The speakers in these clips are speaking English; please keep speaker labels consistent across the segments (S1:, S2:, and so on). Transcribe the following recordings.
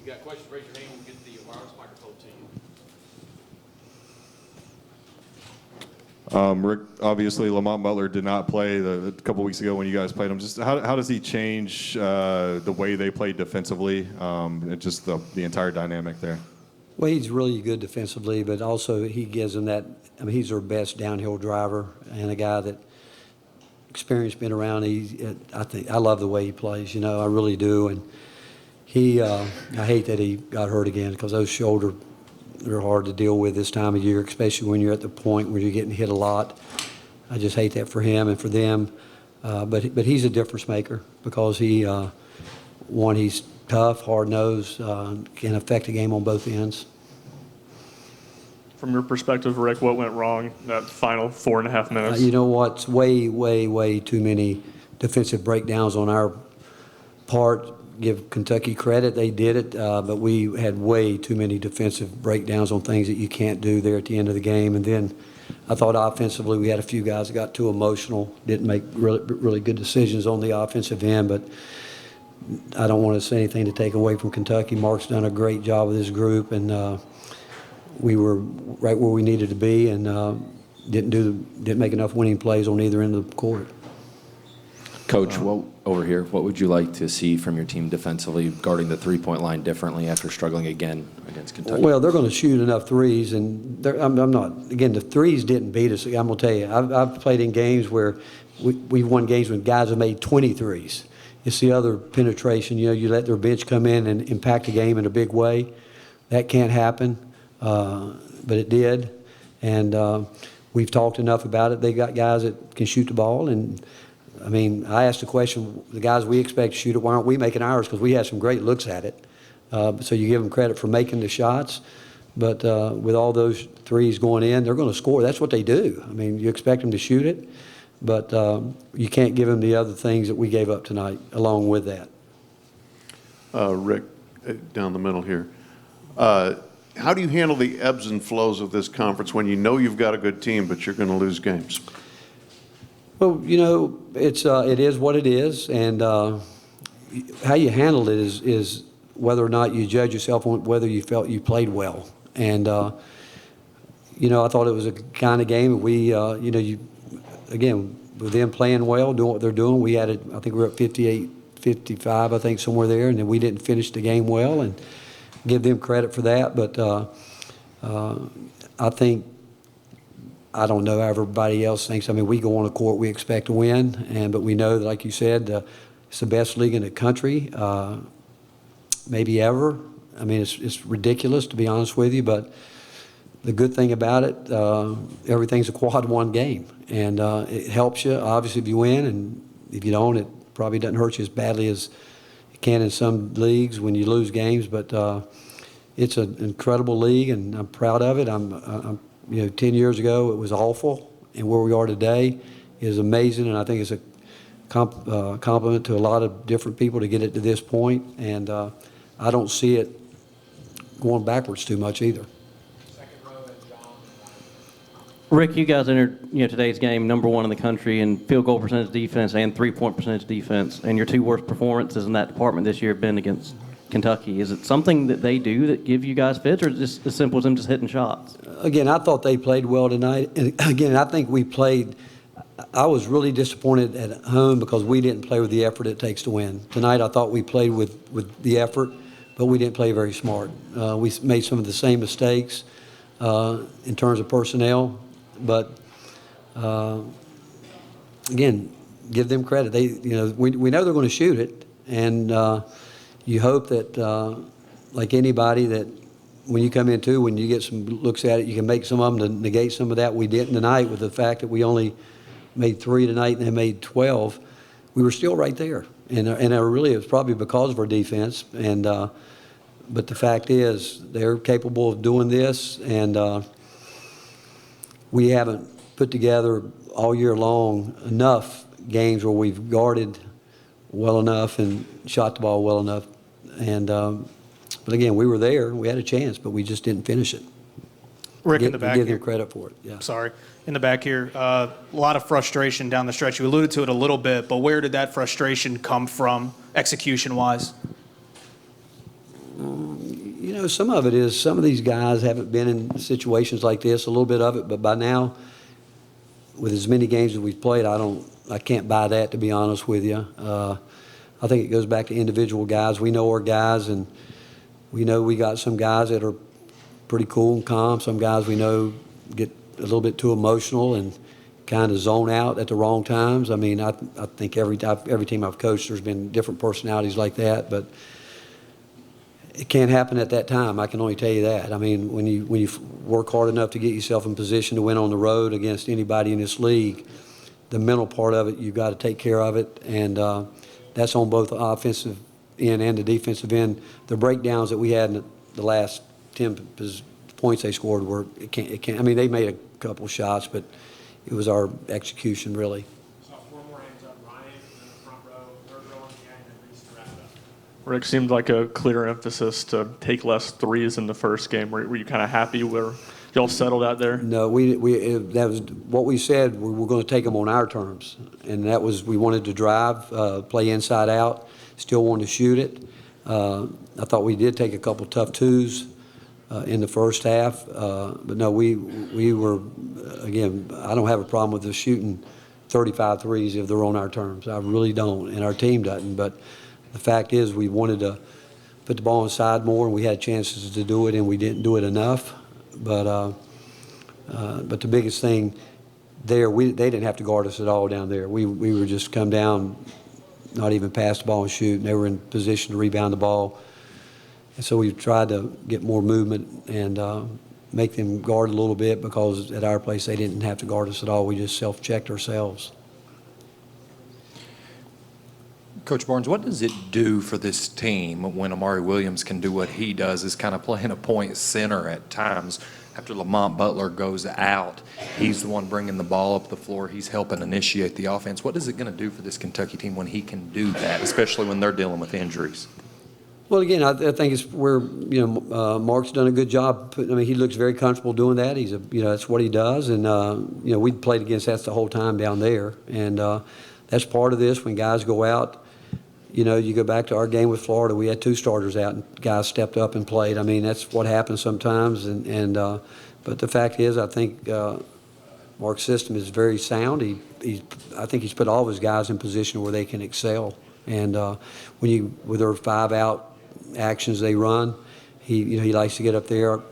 S1: got questions, raise your hand. We'll get the wireless microphone to you.
S2: Rick, obviously Lamont Butler did not play a couple weeks ago when you guys played him. Just how does he change the way they play defensively, and just the entire dynamic there?
S3: Well, he's really good defensively, but also he gives them that. I mean, he's their best downhill driver and a guy that experience been around. I love the way he plays. You know, I really do. And I hate that he got hurt again because those shoulders are hard to deal with this time of year, especially when you're at the point where you're getting hit a lot. I just hate that for him and for them. But he's a difference maker because he's tough, hard-nosed, can affect the game on both ends.
S4: From your perspective, Rick, what went wrong that final 4.5 minutes?
S3: You know what's way too many defensive breakdowns on our part. Give Kentucky credit, they did it, but we had way too many defensive breakdowns on things that you can't do there at the end of the game. And then I thought offensively we had a few guys that got too emotional, didn't make really good decisions on the offensive end, but I don't want to say anything to take away from Kentucky. Mark's done a great job with this group, and we were right where we needed to be, and didn't make enough winning plays on either end of the court.
S5: Coach, over here, what would you like to see from your team defensively, guarding the three-point line differently after struggling again against Kentucky?
S3: Well, they're going to shoot enough threes, and I'm not. Again, the threes didn't beat us. I'm going to tell you, I've played in games where we've won games when guys have made 20 threes. It's the other penetration. You know, you let their bench come in and impact the game in a big way. That can't happen, but it did. And we've talked enough about it. They got guys that can shoot the ball. And, I mean, I asked the question, the guys we expect to shoot it, why aren't we making ours? Because we had some great looks at it. So you give them credit for making the shots. But with all those threes going in, they're going to score. That's what they do. I mean, you expect them to shoot it. But you can't give them the other things that we gave up tonight along with that.
S6: Rick, down the middle here. How do you handle the ebbs and flows of this conference when you know you've got a good team, but you're going to lose games?
S3: Well, you know, it is what it is, and how you handle it is whether or not you judge yourself on whether you felt you played well. And, you know, I thought it was a kind of game we, you know, again, with them playing well, doing what they're doing, we had it, I think we were at 58, 55, I think, somewhere there, and then we didn't finish the game well, and give them credit for that. But I think, I don't know how everybody else thinks. I mean, we go on a court, we expect to win, but we know that, like you said, it's the best league in the country, maybe ever. I mean, it's ridiculous, to be honest with you, but the good thing about it, everything's a quad one game, and it helps you, obviously, if you win, and if you don't, it probably doesn't hurt you as badly as it can in some leagues when you lose games, but it's an incredible league, and I'm proud of it. I'm you know, 10 years ago, it was awful, and where we are today is amazing, and I think it's a compliment to a lot of different people to get it to this point, and I don't see it going backwards too much either.
S7: Rick, you guys entered today's game #1 in the country in field goal percentage defense and three-point percentage defense, and your two worst performances in that department this year have been against Kentucky. Is it something that they do that give you guys fits, or is it just as simple as them just hitting shots?
S3: Again, I thought they played well tonight, and again, I think we played. I was really disappointed at home because we didn't play with the effort it takes to win. Tonight, I thought we played with the effort, but we didn't play very smart. We made some of the same mistakes in terms of personnel. But again, give them credit. They, we know they're going to shoot it, and you hope that, like anybody, that when you come in too, when you get some looks at it, you can make some of them to negate some of that. We didn't tonight with the fact that we only made 3 tonight and they made 12. We were still right there, and really it was probably because of our defense. And but the fact is, they're capable of doing this, and we haven't put together all year long enough games where we've guarded well enough and shot the ball well enough. And but again, we were there. We had a chance, but we just didn't finish it.
S8: Rick, in the back
S3: give
S8: here.
S3: them credit for it. Yeah.
S8: Sorry. In the back here, a lot of frustration down the stretch. You alluded to it a little bit, but where did that frustration come from, execution-wise?
S3: You know, some of it is some of these guys haven't been in situations like this, a little bit of it, but by now, with as many games as we've played, I can't buy that, to be honest with you. I think it goes back to individual guys. We know our guys, and we know we got some guys that are pretty cool and calm. Some guys we know get a little bit too emotional and kind of zone out at the wrong times. I mean, I think every team I've coached, there's been different personalities like that, but it can't happen at that time. I can only tell you that. I mean, when you work hard enough to get yourself in position to win on the road against anybody in this league, the mental part of it, you've got to take care of it, and that's on both the offensive end and the defensive end. The breakdowns that we had in the last 10 points they scored were, it can't. I mean, they made a couple shots, but it was our execution, really.
S1: So four more hands up, Ryan in the front row, third row on the end, and Reese to wrap it up.
S4: Rick, seemed like a clear emphasis to take less threes in the first game. Were you kind of happy where y'all settled out there?
S3: No, that was what we said. We were going to take them on our terms, and that was we wanted to drive, play inside out, still wanted to shoot it. I thought we did take a couple tough twos in the first half, but no, we were again. I don't have a problem with us shooting 35 threes if they're on our terms. I really don't, and our team doesn't. But the fact is, we wanted to put the ball inside more, and we had chances to do it, and we didn't do it enough. But the biggest thing there, they didn't have to guard us at all down there. We were just come down, not even pass the ball and shoot, and they were in position to rebound the ball. And so we tried to get more movement and make them guard a little bit, because at our place they didn't have to guard us at all. We just self-checked ourselves.
S9: Coach Barnes, what does it do for this team when Amari Williams can do what he does, is kind of playing a point center at times? After Lamont Butler goes out, he's the one bringing the ball up the floor. He's helping initiate the offense. What is it going to do for this Kentucky team when he can do that, especially when they're dealing with injuries?
S3: Well, again, I think it's where Mark's done a good job. I mean, he looks very comfortable doing that. That's what he does, and we played against that the whole time down there, and that's part of this. When guys go out, you go back to our game with Florida. We had two starters out, and guys stepped up and played. I mean, that's what happens sometimes, but the fact is, I think Mark's system is very sound. I think he's put all of his guys in position where they can excel, and with their 5-out actions they run, he likes to get up there, and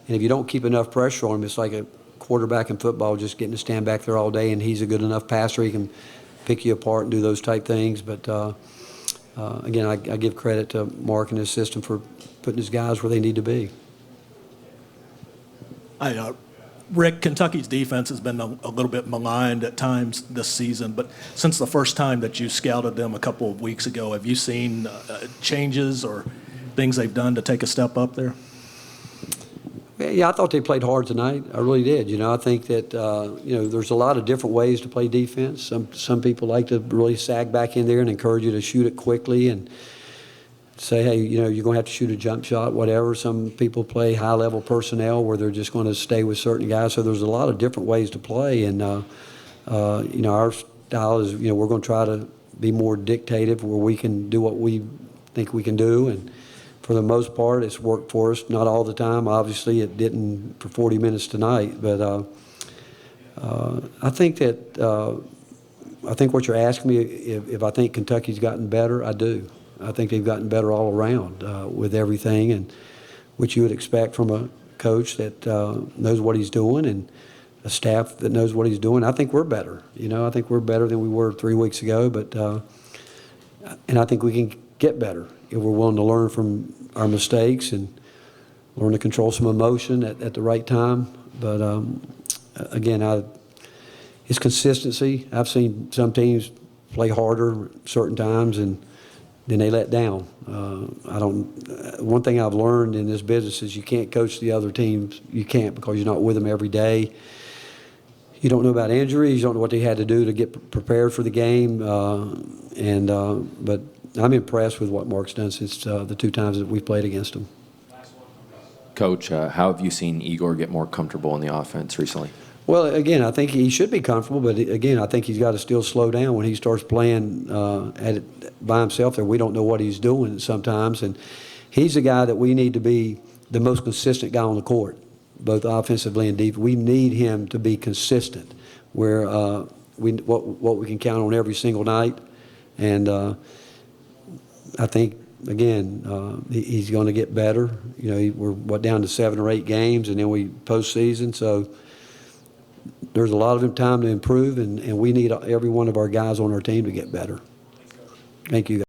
S3: if you don't keep enough pressure on him, it's like a quarterback in football just getting to stand back there all day, and he's a good enough passer. He can pick you apart and do those type things, but again, I give credit to Mark and his system for putting his guys where they need to be.
S10: Rick, Kentucky's defense has been a little bit maligned at times this season, but since the first time that you scouted them a couple of weeks ago, have you seen changes or things they've done to take a step up there?
S3: Yeah, I thought they played hard tonight. I really did. I think that there's a lot of different ways to play defense. Some people like to really sag back in there and encourage you to shoot it quickly and say, hey, you're going to have to shoot a jump shot, whatever. Some people play high-level personnel where they're just going to stay with certain guys. So there's a lot of different ways to play, and our style is, we're going to try to be more dictative where we can do what we think we can do, and for the most part, it's worked for us. Not all the time. Obviously, it didn't for 40 minutes tonight. But I think what you're asking me, if I think Kentucky's gotten better, I do. I think they've gotten better all around with everything, and which you would expect from a coach that knows what he's doing and a staff that knows what he's doing. I think we're better. I think we're better than we were 3 weeks ago. But and I think we can get better if we're willing to learn from our mistakes and learn to control some emotion at the right time. But again, it's consistency. I've seen some teams play harder certain times and then they let down. One thing I've learned in this business is you can't coach the other teams. You can't, because you're not with them every day. You don't know about injuries. You don't know what they had to do to get prepared for the game. But I'm impressed with what Mark's done since the 2 times that we've played against him.
S5: Coach, how have you seen Igor get more comfortable in the offense recently?
S3: Well, again, I think he should be comfortable, but again, I think he's got to still slow down when he starts playing at it by himself there. We don't know what he's doing sometimes, and he's the guy that we need to be the most consistent guy on the court, both offensively and defensively. We need him to be consistent, where what we can count on every single night. And I think, again, he's going to get better. You know, we're down to 7 or 8 games, and then we postseason. So there's a lot of time to improve, and we need every one of our guys on our team to get better. Thank you, guys.